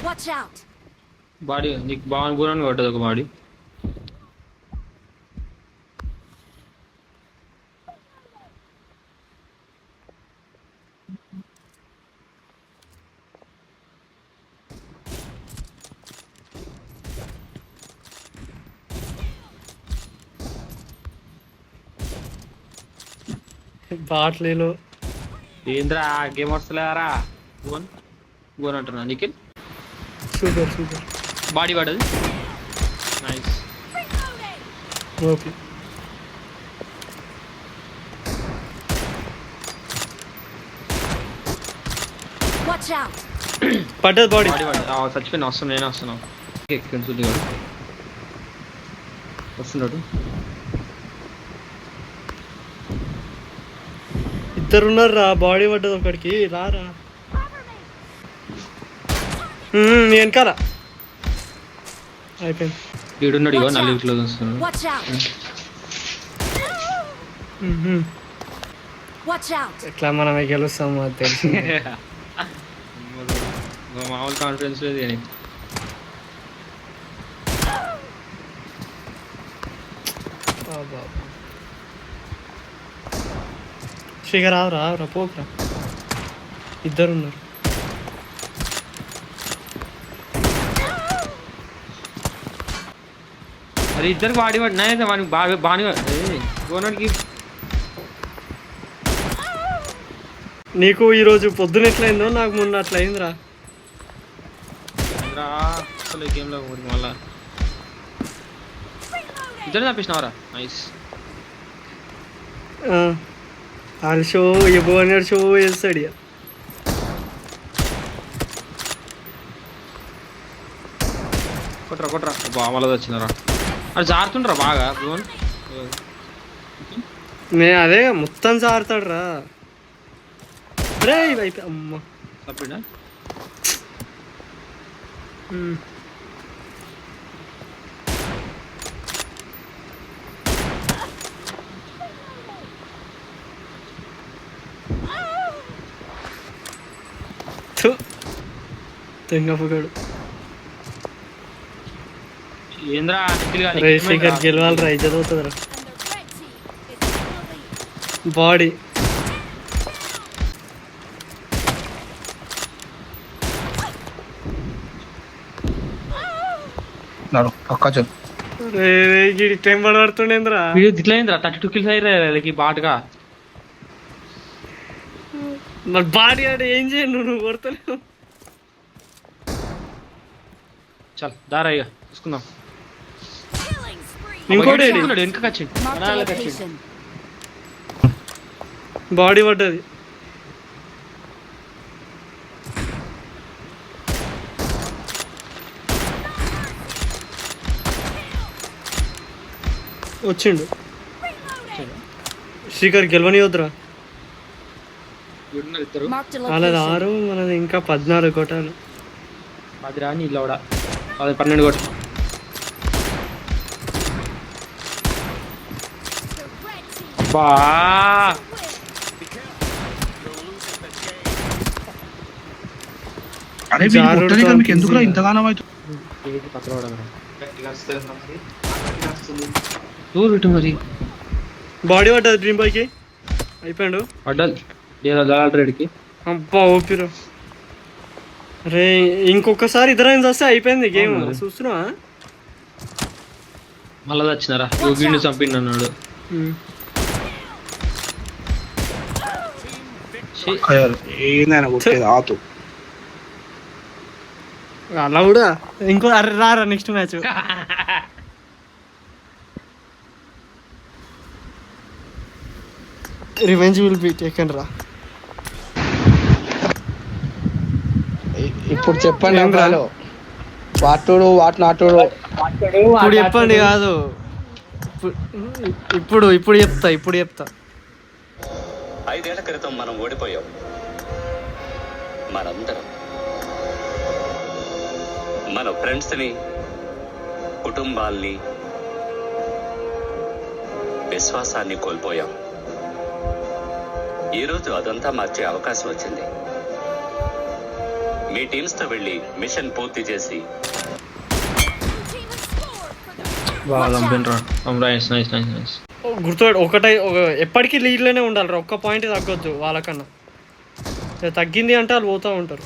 Watch out. Body నీకు బాగా గురాన్ని కొట్టదు ఒక బాడీ. బాట్లీలు ఏంద్రా గేమ్ వస్తలేరా గోన్ గోన్ అంటున్నా నిఖిల్. Super super. బాడీ పడది. నైస్. Okay Watch out. పడ్డది బాడీ. బాడీ పడది. చచ్చిపోయినా వస్తున్నా నేను వస్తున్నా. ఎక్కింది సుద్దిగా వస్తున్నాడు. ఇద్దరున్నారు రా, బాడీ పడ్డది ఒకడికి. రారా వెనకాల అయిపోయింది. వీడున్నాడు ఇగో నలుగురిలో వస్తున్నాడు. Watch out. Watch out. ఎట్లా మనం గెలుస్తాం అది తెలుసు. మామూలు కాన్ఫిడెన్స్ లేదు కానీ శిఖర్ రావురా రావురా పోకురా. ఇద్దరున్నారు. అది ఇద్దరికి బాడీ పడినాయి. వానికి బాగా బాగా గోనడికి. నీకు ఈరోజు పొద్దున ఎట్లయిందో నాకు మొన్న అట్లా అయిందిరా. అసలు గేమ్లో మళ్ళా ఇద్దరు తప్పించినవరా. నైస్. వాళ్ళ షో ఇవ్వ అన్నాడు, షో వేస్తాడు ఇక. కొట్రా కొట్రా బామలది వచ్చినారా. అది జారుతుండ్రా బాగా గోన్. అదే మొత్తం సారుతాడు రా. అరే అయితే అమ్మ తప్పిడా. తెంగపోగాడు. ఏంద్రా శేఖర్ గెలవాలి రా, ఇజ్జత్ అవుతుంది రా. బాడీ టైం పడుతుండేంద్రా. వీడియో ఇట్లయిందిరా 32 kills అయ్యి బాటుగా. మరి బాడీ ఆడ ఏం చేయను, నువ్వు కొడతలేవు. చల్ దారా ఇక చూసుకుందాం. ఇంకోటి వెనకకి వచ్చింది. Marked a location. బాడీ పడ్డది. వచ్చిండు. శ్రీకర్ గెలవని వద్దురా. ఇద్దరు Marked a వాళ్ళది location. 6, మనది ఇంకా 14 కొట్టాలి. అది రాని ఇల్లు కూడా 12 కొట్టు. బా అరే మీకు ఎందుకు ఇంతగానం అవుతుంది. మరి బాడీ పడ్డది డ్రీమ్ బాయ్కి. అయిపోయాడు. పడ్డాడికి. అబ్బా ఓపిరా. అరే ఇంకొకసారి ఇద్దరైనా వస్తే అయిపోయింది గేమ్. చూస్తున్నావా మళ్ళా వచ్చినారా వీడిని చంపిండి అన్నాడు. అలా కూడా ఇంకో అరే రారా next match. Revenge will be taken రా. ఇప్పుడు చెప్పండి వాటుడు వాట్ నాటుడు. ఇప్పుడు చెప్పండి కాదు, ఇప్పుడు చెప్తా. 5 ఏళ్ల క్రితం మనం ఓడిపోయాం. మనందరం మన ఫ్రెండ్స్ని, కుటుంబాల్ని, విశ్వాసాన్ని కోల్పోయాం. ఈరోజు అదంతా మార్చే అవకాశం వచ్చింది. మీ టీమ్స్ తో వెళ్ళి మిషన్ పూర్తి చేసి బాగా చంపినరా. Nice nice nice nice. గుర్తుపెట్టు ఒకటే ఎప్పటికీ లీడ్లోనే ఉండాలి, ఒక్క పాయింట్ తగ్గొద్దు వాళ్ళకన్నా. తగ్గింది అంటే వాళ్ళు పోతూ ఉంటారు.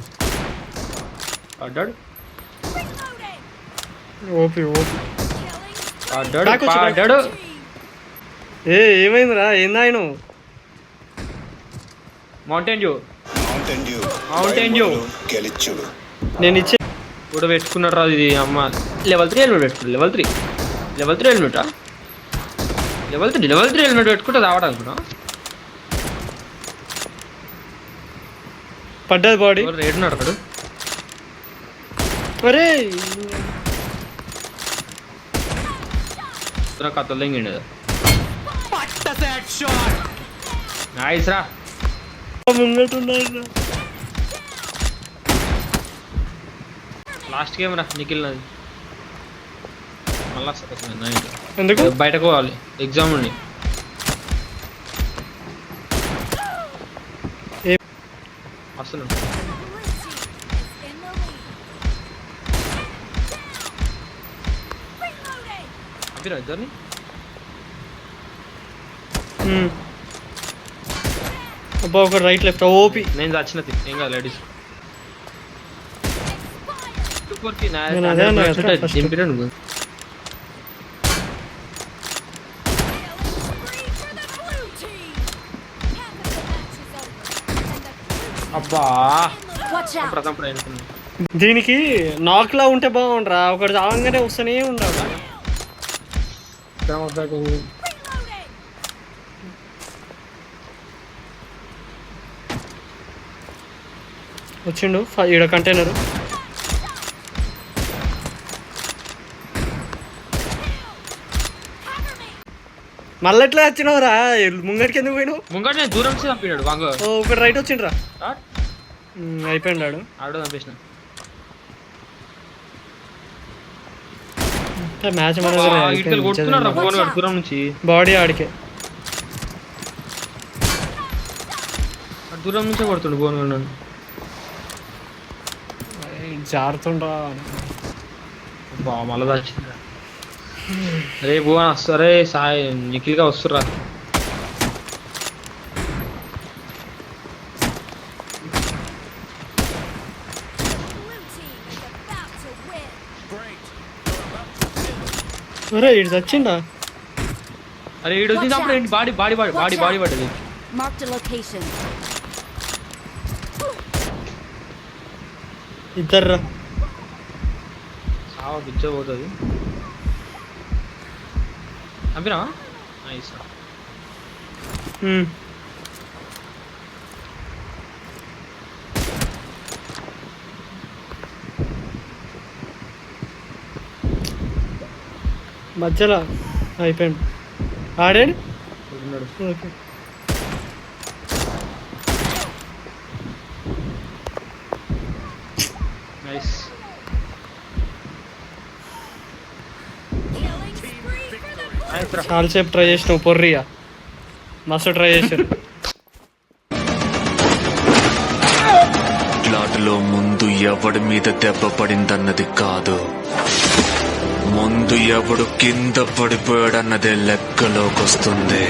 పడ్డాడు ఓపి ఓపి పడ్డాడు బాకొచ్చు, పడ్డాడు. ఏమైందిరా? ఏంది ఆయన? మౌంటైన్ డ్యూ గెలిచుడు. నేను ఇచ్చే కూడా పెట్టుకున్నాడు రా. ఇది అమ్మ లెవెల్ 3 హెల్మెట్ పెట్టుకున్నాడు. లెవెల్ 3 హెల్మెటా? లెవెల్ 3 హెల్మెట్ పెట్టుకుంటే రావడం అనుకున్నా. పడ్డది బాడీ. రేటు నడతాడు. అరే కథలు తెంగిండు. నైస్ రా. ముంగట్టున్నాడు. లాస్ట్ గేమ్ రా నిఖిల్ నాది. మళ్ళా నైట్ ఎందుకు బయటకు పోవాలి, ఎగ్జామ్ ఉండి. అసలు అభిరా ఇద్దరిని అబ్బా ఒక రైట్ లెఫ్ట్ ఓపి. నేను చచ్చినది ఏం కాదు లేడీస్. నేను అదే అన్నా కదా first. దింపినాడు. అబ్బా Watch out! ప్రథమ అనుకున్నాను. దీనికి నాక్లా ఉంటే బాగుండరా, ఒకటి చావంగానే వస్తూనే ఉండాలి. వచ్చిండు ఈడ కంటైనర్. మళ్ళీ ఎట్లా వచ్చినావురా? ముంగడికి ఎందుకు పోయినావు? ముంగట నేను దూరం నుంచి చంపినాడు వాంగ. ఒకటి రైట్ వచ్చిండ్రా. అయిపోయిండాడు. ఆడు చంపేసిన. మ్యాచ్ ఇటుకలు కొట్టుకున్నాడు ఫోన్ దూరం నుంచి. బాడీ ఆడికే దూరం నుంచే కొడుతుండు ఫోన్ నన్ను. జారుతుండ్రా. బా మళ్ళా వచ్చింది. రే భువన్ వస్తారే సాయి నిఖిల్గా వస్తుర్రా. అరే ఇటు చచ్చిండా? అరే ఈడు వచ్చినప్పుడు ఏంటి body body body body body పడ్డది. Marked a location. ఇద్దర్రా. సావ పిచ్చబోతుంది. చంపినా నైస్. మధ్యలో అయిపోయింది. ఆడాడు. Okay nice. చాలాసేపు ట్రై చేసినావు పొర్రియా, మస్తు ట్రై చేశారు. ఇట్లాటలో ముందు ఎవడి మీద దెబ్బ పడిందన్నది కాదు, ముందు ఎవడు కింద పడిపోయాడన్నదే లెక్కలోకి వస్తుంది.